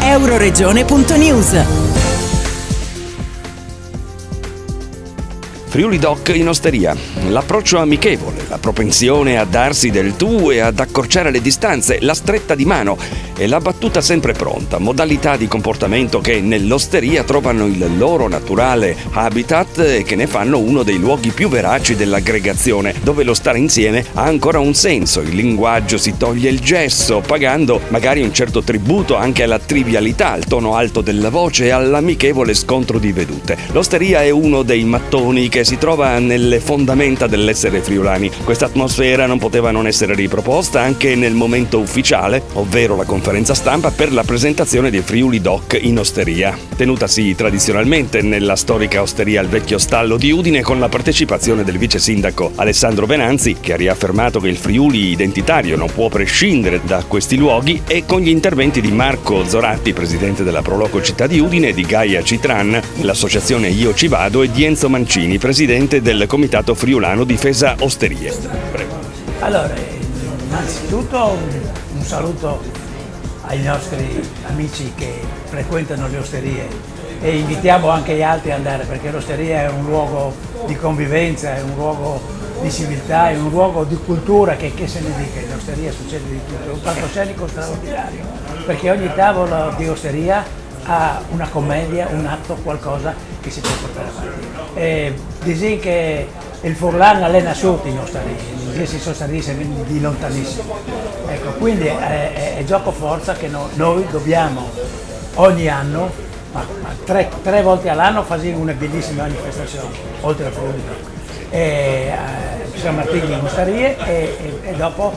Euroregione.news. Friuli Doc in osteria. L'approccio amichevole, la propensione a darsi del tu e ad accorciare le distanze, la stretta di mano e la battuta sempre pronta, modalità di comportamento che nell'osteria trovano il loro naturale habitat e che ne fanno uno dei luoghi più veraci dell'aggregazione, dove lo stare insieme ha ancora un senso, il linguaggio si toglie il gesso, pagando magari un certo tributo anche alla trivialità, al tono alto della voce e all'amichevole scontro di vedute. L'osteria è uno dei mattoni che si trova nelle fondamenta dell'essere friulani. Questa atmosfera non poteva non essere riproposta anche nel momento ufficiale, ovvero la conferenza stampa per la presentazione dei Friuli Doc in osteria, tenutasi tradizionalmente nella storica osteria al Vecchio Stallo di Udine, con la partecipazione del vice sindaco Alessandro Venanzi, che ha riaffermato che il Friuli identitario non può prescindere da questi luoghi, e con gli interventi di Marco Zoratti, presidente della Proloco Città di Udine, di Gaia Citran, l'associazione Io Ci Vado, e di Enzo Mancini, presidente del Comitato Friulano Difesa Osterie. Prego. Allora, innanzitutto un saluto ai nostri amici che frequentano le osterie e invitiamo anche gli altri ad andare, perché l'osteria è un luogo di convivenza, è un luogo di civiltà, è un luogo di cultura che se ne dica. In osteria succede di tutto, è un palcoscenico straordinario, perché ogni tavolo di osteria ha una commedia, un atto, qualcosa che si può portare avanti. Dicono che il Furlan è nasciuto in osteria, si sono stati di lontanissimo. Ecco, quindi è gioco forza che noi dobbiamo ogni anno, ma tre volte all'anno, fare una bellissima manifestazione, oltre al Friuli. Siamo partiti in osterie e dopo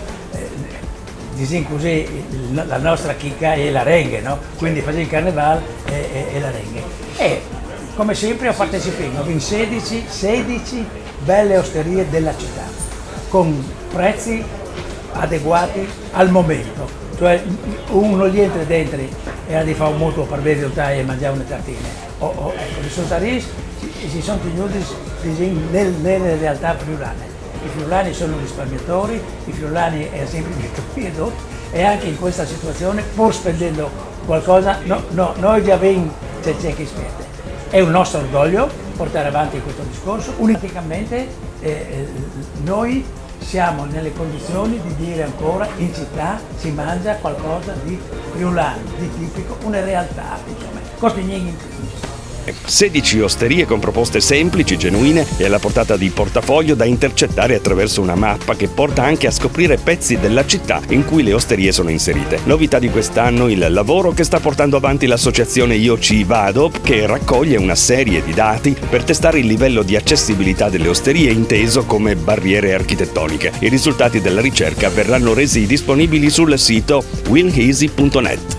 dicono così, la nostra chicca è l'arengue, no? Quindi facciamo il carnevale e l'arengue. E come sempre ho partecipato in 16 belle osterie della città, con prezzi adeguati al momento. Cioè uno gli entra dentro e ha di fare un mutuo per bere e mangiare una tartina. Ecco, i sottari si sono tenuti nelle realtà friulane. I friulani sono risparmiatori, i friulani è sempre detto, e anche in questa situazione, pur spendendo qualcosa, noi già c'è chi spende. È un nostro orgoglio portare avanti questo discorso. Unicamente noi siamo nelle condizioni di dire ancora in città si mangia qualcosa di friulano, di tipico, una realtà, diciamo. Costi niente. 16 osterie con proposte semplici, genuine e alla portata di portafoglio da intercettare attraverso una mappa che porta anche a scoprire pezzi della città in cui le osterie sono inserite. Novità di quest'anno il lavoro che sta portando avanti l'associazione Io Ci Vado, che raccoglie una serie di dati per testare il livello di accessibilità delle osterie inteso come barriere architettoniche. I risultati della ricerca verranno resi disponibili sul sito winheasy.net.